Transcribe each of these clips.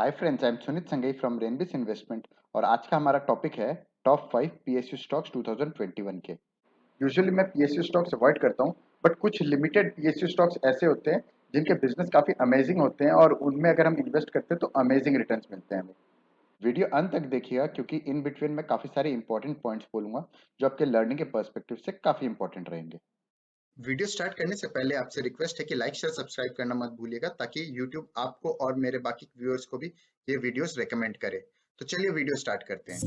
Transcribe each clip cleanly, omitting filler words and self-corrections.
Hi friends, I am Suneet Sangai from रेनबिस investment और आज का हमारा टॉपिक है टॉप 5 पीएसयू स्टॉक्स 2021 के। यूजुअली मैं पीएसयू स्टॉक्स अवॉइड करता हूं, बट कुछ लिमिटेड पीएसयू स्टॉक्स ऐसे होते हैं जिनके बिजनेस काफी अमेजिंग होते हैं और उनमें अगर हम इन्वेस्ट करते हैं तो अमेजिंग रिटर्न्स मिलते हैं हमें। वीडियो अंत तक देखिएगा क्योंकि इन बिटवीन मैं काफी सारे इंपॉर्टेंट पॉइंट्स बोलूंगा जो आपके लर्निंग के पर्सपेक्टिव से काफी इंपॉर्टेंट रहेंगे। वीडियो स्टार्ट करने से पहले आपसे रिक्वेस्ट है कि लाइक शेयर सब्सक्राइब करना मत भूलिएगा ताकि यूट्यूब आपको और मेरे बाकी व्यूअर्स को भी ये वीडियोस रेकमेंड करे। तो चलिए वीडियो स्टार्ट करते हैं।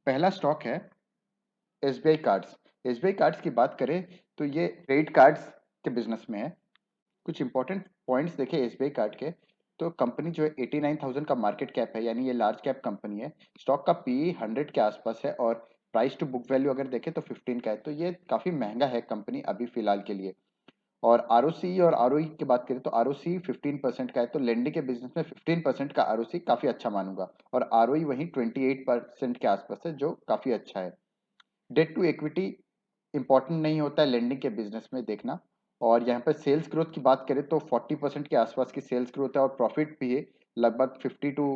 पहला स्टॉक है एसबीआई कार्ड्स। एसबीआई कार्ड्स की बात करें तो ये क्रेडिट कार्ड्स के बिजनेस में है। कुछ इंपॉर्टेंट पॉइंट्स देखें एसबीआई कार्ड के, तो कंपनी जो है 89,000 का मार्केट कैप है, यानी ये लार्ज कैप कंपनी है। स्टॉक का पीई 100 के आसपास है और प्राइस टू बुक वैल्यू अगर देखें तो 15 का है, तो ये काफ़ी महंगा है कंपनी अभी फिलहाल के लिए। और आरओसी और आरओई की बात करें तो आरओसी 15% का है, तो लेंडिंग के बिजनेस में 15% का आरओसी काफ़ी अच्छा मानूंगा। और आरओई वहीं 28% के आसपास है, जो काफ़ी अच्छा है। डेट टू इक्विटी इंपॉर्टेंट नहीं होता है लेंडिंग के बिजनेस में देखना। और यहाँ पर सेल्स ग्रोथ की बात करें तो 40% के आसपास की सेल्स ग्रोथ है और प्रॉफिट भी है लगभग 50 to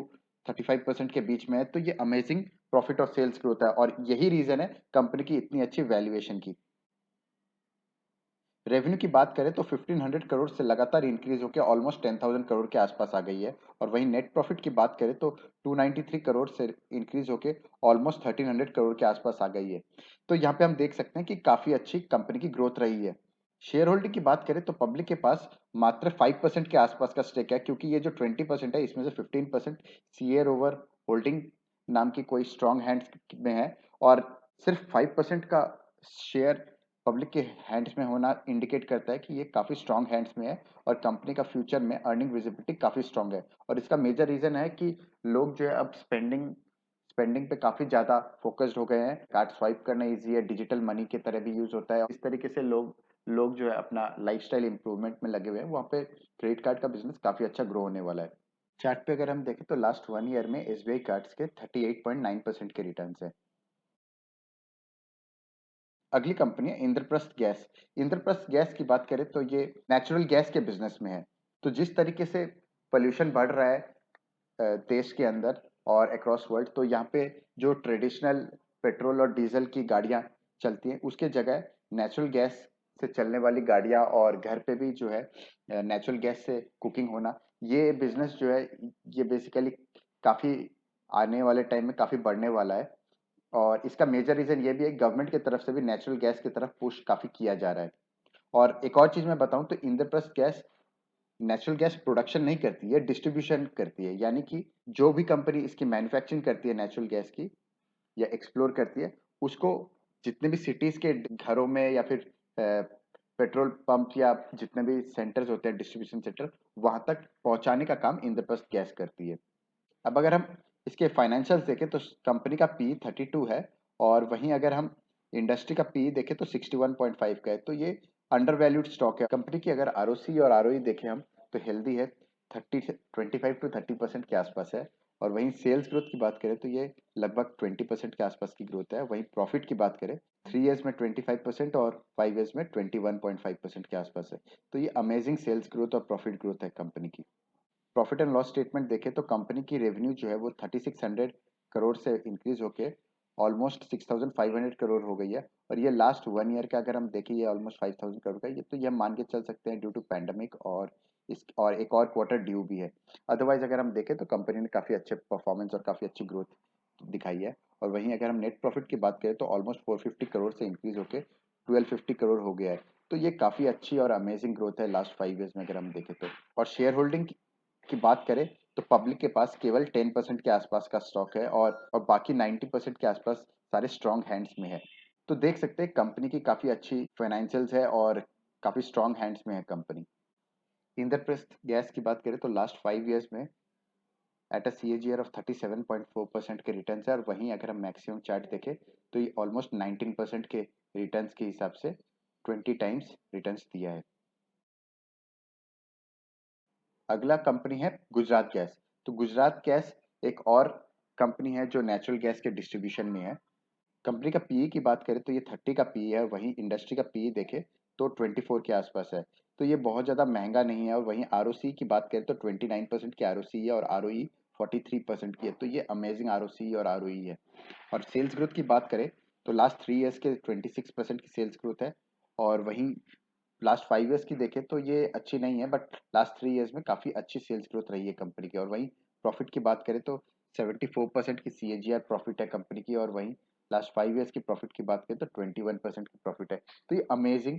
35% के बीच में है, तो ये अमेजिंग प्रॉफिट और सेल्स ग्रोथ है और यही रीजन है कंपनी की इतनी अच्छी वैल्यूएशन की। रेवेन्यू की बात करें तो 1500 करोड़ से लगातार इंक्रीज होकर ऑलमोस्ट 10,000 करोड़ के आसपास आ गई है। और वहीं नेट प्रॉफिट की बात करें तो 293 करोड़ से इंक्रीज होकर ऑलमोस्ट 1300 करोड़ के आसपास आ गई है। तो यहाँ पे हम देख सकते हैं कि काफी अच्छी कंपनी की ग्रोथ रही है। शेयर होल्डिंग की बात करें तो पब्लिक के पास मात्र 5% के आसपास का स्टेक है, क्योंकि ये जो 20% है इसमें से 15% सीएर ओवर होल्डिंग नाम की कोई स्ट्रॉन्ग हैंड्स में है। और सिर्फ 5% का शेयर पब्लिक के हैंड्स में होना इंडिकेट करता है कि ये काफ़ी स्ट्रॉन्ग हैंड्स में है और कंपनी का फ्यूचर में अर्निंग विजिबिलिटी काफ़ी स्ट्रॉन्ग है। और इसका मेजर रीज़न है कि लोग जो है अब स्पेंडिंग स्पेंडिंग पे काफ़ी ज़्यादा फोकस्ड हो गए हैं। कार्ड स्वाइप करना ईजी है, डिजिटल मनी की तरह भी यूज़ होता है। इस तरीके से लोग लोग जो है अपना लाइफस्टाइल इंप्रूवमेंट में लगे हुए हैं। वहाँ पे क्रेडिट कार्ड का बिजनेस काफ़ी अच्छा ग्रो होने वाला है। चार्ट पे अगर हम देखें तो लास्ट 1 ईयर में एसबीआई कार्ड्स के 38.9% के रिटर्न है। अगली कंपनी है इंद्रप्रस्थ गैस। इंद्रप्रस्थ गैस की बात करें तो ये नेचुरल गैस के बिजनेस में है। तो जिस तरीके से पोल्यूशन बढ़ रहा है देश के अंदर और अक्रॉस वर्ल्ड, तो यहाँ पे जो ट्रेडिशनल पेट्रोल और डीजल की गाड़ियाँ चलती हैं उसके जगह नेचुरल गैस से चलने वाली गाड़ियाँ और घर पे भी जो है नेचुरल गैस से कुकिंग होना, ये बिजनेस जो है ये बेसिकली काफ़ी आने वाले टाइम में काफ़ी बढ़ने वाला है। और इसका मेजर रीजन ये भी है गवर्नमेंट की तरफ से भी नेचुरल गैस की तरफ पुश काफी किया जा रहा है। और एक और चीज मैं बताऊं तो Indraprastha gas natural gas production नहीं करती है, डिस्ट्रीब्यूशन करती है। यानी कि जो भी कंपनी इसकी मैन्युफैक्चरिंग करती है नेचुरल गैस की या एक्सप्लोर करती है, उसको जितने भी सिटीज के घरों में या फिर पेट्रोल पंप या जितने भी सेंटर्स होते हैं डिस्ट्रीब्यूशन सेंटर, वहां तक पहुंचाने का काम इंद्रप्रस्थ गैस करती है। अब अगर हम इसके फाइनेंशियल्स देखें तो कंपनी का पी 32 है और वहीं अगर हम इंडस्ट्री का पी देखें तो 61.5 का है, तो ये अंडर वैल्यूड स्टॉक है। कंपनी की अगर आरओसी और आरओई देखें हम तो हेल्दी है, 25 to 30% के आसपास है। और वहीं सेल्स ग्रोथ की बात करें तो ये लगभग 20% के आसपास की ग्रोथ है। वहीं प्रॉफिट की बात करें 3 ईयर्स में 25% और 5 ईयर्स में 21.5% के आसपास है। तो ये अमेजिंग सेल्स ग्रोथ और प्रॉफिट ग्रोथ है कंपनी की। प्रॉफिट एंड लॉस स्टेटमेंट देखें तो कंपनी की रेवेन्यू जो है वो 3600 करोड़ से इंक्रीज होके ऑलमोस्ट 6500 करोड़ हो गई है। और ये लास्ट 1 ईयर का अगर हम देखें ये ऑलमोस्ट 5000 करोड़ का, ये तो ये हम मान के चल सकते हैं ड्यू टू पैंडमिक और इस और एक और क्वार्टर ड्यू भी है। अदरवाइज अगर हम देखें तो कंपनी ने काफ़ी अच्छे परफॉर्मेंस और काफ़ी अच्छी ग्रोथ दिखाई है। और वहीं अगर हम नेट प्रॉफिट की बात करें तो ऑलमोस्ट 450 करोड़ से इंक्रीज होके 1250 करोड़ हो गया है। तो ये काफ़ी अच्छी और अमेजिंग ग्रोथ है लास्ट 5 ईयर्स में अगर हम देखें तो। और शेयर होल्डिंग की बात करें तो पब्लिक के पास केवल 10% के आसपास का स्टॉक है और बाकी 90% के आसपास सारे स्ट्रॉन्ग हैंड्स में है। तो देख सकते हैं कंपनी की काफ़ी अच्छी फाइनेंशियल्स है और काफ़ी स्ट्रॉन्ग हैंड्स में है कंपनी। इंद्रप्रस्थ गैस की बात करें तो लास्ट 5 ईयर्स में एट अ CAGR ऑफ 37.4% के रिटर्न है। और वहीं अगर हम मैक्सिमम चार्ट देखें तो ये ऑलमोस्ट 19% के रिटर्न्स के हिसाब से 20 टाइम्स रिटर्न्स दिया है। अगला कंपनी है गुजरात गैस। तो गुजरात गैस एक और कंपनी है जो नेचुरल गैस के डिस्ट्रीब्यूशन में है। कंपनी का पीई की बात करें तो ये 30 का पीई है। वहीं इंडस्ट्री का पीई देखे तो 24 के आसपास है। तो ये बहुत ज़्यादा महंगा नहीं है। और वहीं आरओसी की बात करें तो 29% की आरओसी है और आरओई 43% की है। तो ये अमेजिंग आरओसी और आरओई है। और सेल्स ग्रोथ की बात करें तो लास्ट 3 ईयर्स के 26% की सेल्स ग्रोथ है। और वहीं लास्ट 5 ईयर्स की देखें तो ये अच्छी नहीं है, बट लास्ट 3 ईयर्स में काफ़ी अच्छी सेल्स ग्रोथ रही है कंपनी की। और वहीं प्रॉफिट की बात करें तो 74% की सीएजीआर प्रॉफिट है कंपनी की। और वहीं लास्ट 5 ईयर्स की प्रॉफिट की बात करें तो 21% की प्रॉफिट है। तो ये अमेजिंग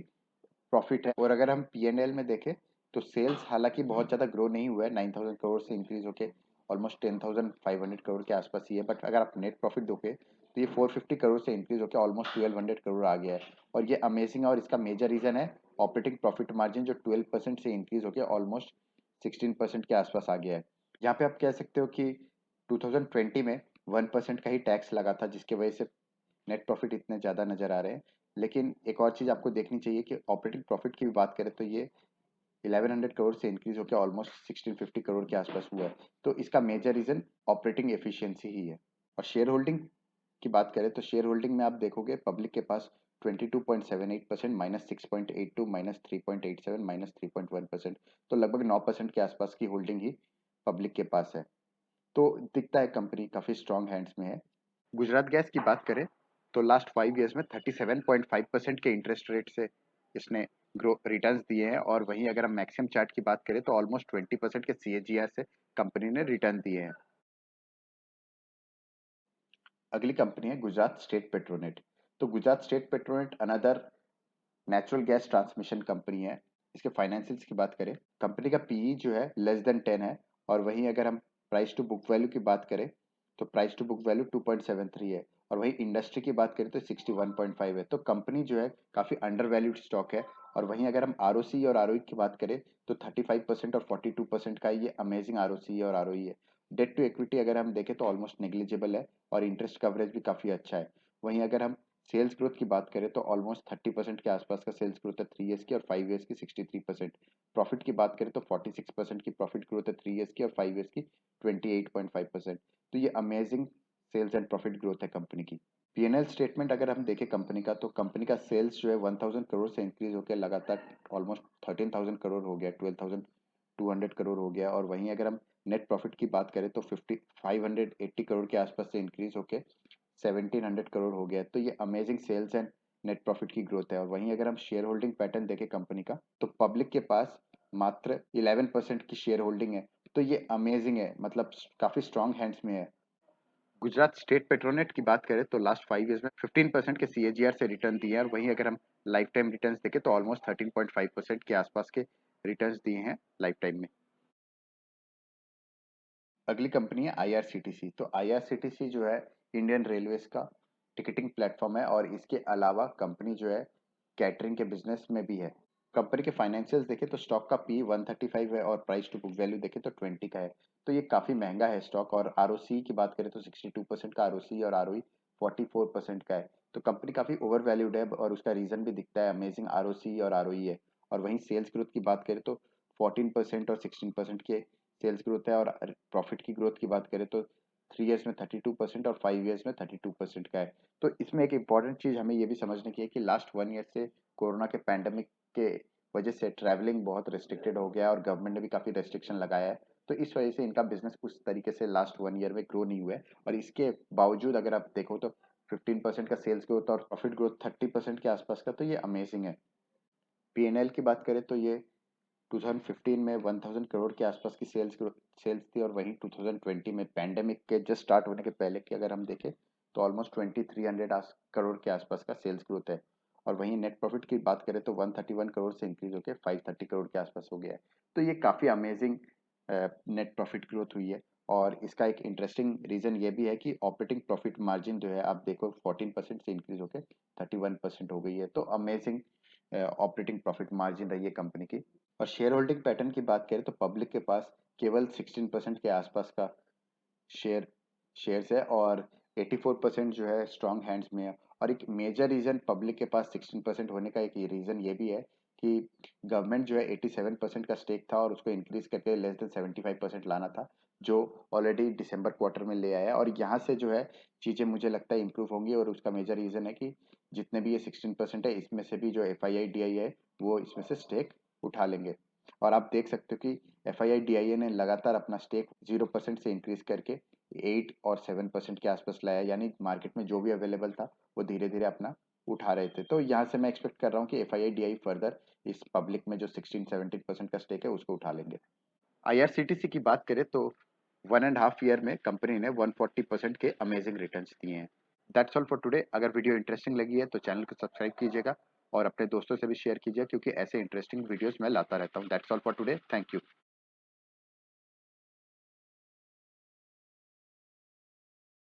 प्रॉफिट है। और अगर हम पीएनएल में देखें तो सेल्स हालांकि बहुत ज़्यादा ग्रो नहीं हुआ है, 9000 करोड़ से इंक्रीज होके ऑलमोस्ट 10,500 करोड़ के आसपास ही है। बट अगर आप नेट प्रॉफिट दोगे तो ये 450 करोड़ से इंक्रीज होकर ऑलमोस्ट 1200 करोड़ आ गया है। और ये अमेजिंग है। और इसका मेजर रीजन है ऑपरेटिंग प्रॉफिट मार्जिन, जो 12% से इंक्रीज होकर ऑलमोस्ट 16% के आसपास आ गया है। यहाँ पे आप कह सकते हो कि 2020 में 1% का ही टैक्स लगा था, जिसकी वजह से नेट प्रॉफिट इतने ज़्यादा नज़र आ रहे हैं। लेकिन एक और चीज़ आपको देखनी चाहिए कि ऑपरेटिंग प्रॉफिट की भी बात करें तो ये 1100 करोड़ से इंक्रीज होकर ऑलमोस्ट 1650 करोड़ के आसपास हुआ है। तो इसका मेजर रीज़न ऑपरेटिंग एफिशिएंसी ही है। और शेयर होल्डिंग की बात करें तो शेयर होल्डिंग में आप देखोगे पब्लिक के पास 22.78%, -6.82, -3.87, -3.1%। तो लगभग 9% के आसपास की होल्डिंग ही पब्लिक के पास है। तो दिखता है कंपनी काफ़ी स्ट्रॉन्ग हैंड्स में है। गुजरात गैस की बात करें तो लास्ट 5 ईयर्स में 37.5% के इंटरेस्ट रेट से इसने ग्रो रिटर्न्स दिए हैं। और वहीं अगर हम मैक्सिमम चार्ट की बात करें तो ऑलमोस्ट 20% के सीएजीआर से कंपनी ने रिटर्न दिए हैं। अगली कंपनी है गुजरात स्टेट पेट्रोनेट। तो Gujarat state Petronet another natural gas transmission company है। इसके फाइनेंशियल्स की बात करें, कंपनी का पीई जो है लेस देन 10 है। और वहीं अगर हम प्राइस टू बुक वैल्यू की बात करें तो प्राइस टू बुक वैल्यू 2.73 है। और वहीं इंडस्ट्री की बात करें तो 61.5 है। तो कंपनी जो है काफ़ी अंडर वैल्यूड स्टॉक है। और वहीं अगर हम आरओसी और आरओई की बात करें तो 35% और 42% का ये अमेजिंग आरओसी और आरओई है। डेट टू इक्विटी अगर हम देखें तो ऑलमोस्ट नेग्लिजिबल है और इंटरेस्ट कवरेज भी काफ़ी अच्छा है। वहीं अगर हम सेल्स ग्रोथ की बात करें तो ऑलमोस्ट 30% के आसपास का सेल्स ग्रोथ है 3 ईयर्स की। और 5 ईयर्स की 63%। प्रॉफिट की बात करें तो 46% की प्रॉफिट ग्रोथ है 3 ईयर्स की। और 5 ईयर्स की 28.5%। तो ये amazing sales and profit growth है कंपनी की। पीएनएल स्टेटमेंट अगर हम देखें कंपनी का तो कंपनी का सेल्स जो है 1000 करोड़ से इंक्रीज होकर लगातार ऑलमोस्ट 13,000 करोड़ हो गया, 12,200 करोड़ हो गया। और वहीं अगर हम नेट प्रॉफिट की बात करें तो 580 करोड़ के आसपास से इंक्रीज होकर 1700 करोड़ हो गया। तो ये amazing sales and net profit की ग्रोथ है। और वहीं अगर हम शेयर होल्डिंग पैटर्न देखें कंपनी का तो पब्लिक के पास मात्र 11% की शेयर होल्डिंग है। तो ये अमेजिंग है, मतलब काफी स्ट्रॉन्ग हैंड्स में है। गुजरात स्टेट पेट्रोनेट की बात करें तो लास्ट 5 ईयर्स में 15% के सीएजीआर से रिटर्न दिए हैं। और वहीं अगर हम लाइफ टाइम रिटर्न देखें तो ऑलमोस्ट 13.5% के आसपास के रिटर्न दिए हैं लाइफ टाइम में। अगली कंपनी है आईआरसीटीसी। तो आईआरसीटीसी जो है इंडियन रेलवेज का टिकटिंग प्लेटफॉर्म है। और इसके अलावा कंपनी जो है कैटरिंग के बिजनेस में भी है। कंपनी के फाइनेंशियल्स देखें तो स्टॉक का पी 135 है और प्राइस टू बुक वैल्यू देखें तो 20 का है। तो ये काफ़ी महंगा है स्टॉक। और आरओसी की बात करें तो 62% का आरओसी और आरओई 44% का है। तो कंपनी काफ़ी ओवर वैल्यूड है और उसका रीज़न भी दिखता है, अमेजिंग आरओसी और आरओई है। और वहीं सेल्स ग्रोथ की बात करें तो 14% और 16% के सेल्स ग्रोथ है। और प्रॉफिट की ग्रोथ की बात करें तो 3 ईयर्स में 32% और 5 ईयर्स में 32% का है। तो इसमें एक इंपॉर्टेंट चीज़ हमें ये भी समझने की है कि लास्ट 1 ईयर से कोरोना के पैंडमिक के वजह से ट्रैवलिंग बहुत रिस्ट्रिक्टेड हो गया है और गवर्नमेंट ने भी काफ़ी रेस्ट्रिक्शन लगाया है। तो इस वजह से इनका बिजनेस उस तरीके से लास्ट 1 ईयर में ग्रो नहीं हुआ है। और इसके बावजूद अगर आप देखो तो 15% का सेल्स ग्रोथ और प्रॉफिट ग्रोथ 30% के आसपास का, तो ये अमेजिंग है। पीएनएल की बात करें तो ये 2015 में 1000 करोड़ के आसपास की सेल्स थी। और वहीं 2020 में पैंडेमिक के जस्ट स्टार्ट होने के पहले की अगर हम देखें तो ऑलमोस्ट 2300 करोड़ के आसपास का सेल्स ग्रोथ है। और वहीं नेट प्रॉफिट की बात करें तो 131 करोड़ से इंक्रीज होकर 530 करोड़ के आसपास हो गया है। तो ये काफ़ी अमेजिंग नेट प्रॉफिट ग्रोथ हुई है। और इसका एक इंटरेस्टिंग रीज़न ये भी है कि ऑपरेटिंग प्रॉफिट मार्जिन जो है आप देखो 14% से इंक्रीज होकर 31% हो गई है। तो अमेजिंग ऑपरेटिंग प्रॉफिट मार्जिन रही है कंपनी की। और शेयर होल्डिंग पैटर्न की बात करें तो पब्लिक के पास केवल 16% के आसपास का शेयर शेयर्स है। और 84% जो है स्ट्रॉन्ग हैंड्स में है। और एक मेजर रीज़न पब्लिक के पास 16% होने का एक रीज़न ये भी है कि गवर्नमेंट जो है 87% का स्टेक था और उसको इंक्रीज करके लेस देन 75% लाना था, जो ऑलरेडी दिसंबर क्वार्टर में ले आया। और यहाँ से जो है चीज़ें मुझे लगता है इंप्रूव होंगी। और उसका मेजर रीज़न है कि जितने भी ये 16% है इसमें से भी जो FII-DII है वो इसमें से स्टेक उठा लेंगे। और आप देख सकते हो कि FII-DII ने लगातार अपना स्टेक 0% से इंक्रीज करके 8 और 7% के आसपास लाया, यानी मार्केट में जो भी अवेलेबल था वो धीरे धीरे अपना उठा रहे थे। तो यहाँ से मैं एक्सपेक्ट कर रहा हूँ कि FII-DII फर्दर इस पब्लिक में जो 16-17% का स्टेक है उसको उठा लेंगे। IRCTC की बात करें तो 1.5 ईयर में कंपनी ने 140% के अमेजिंग रिटर्न्स दिए हैं। That's all for today. अगर वीडियो इंटरेस्टिंग लगी है तो चैनल को सब्सक्राइब कीजिएगा और अपने दोस्तों से भी शेयर कीजिए, क्योंकि ऐसे इंटरेस्टिंग वीडियोस मैं लाता रहता हूँ। That's all for today. Thank you.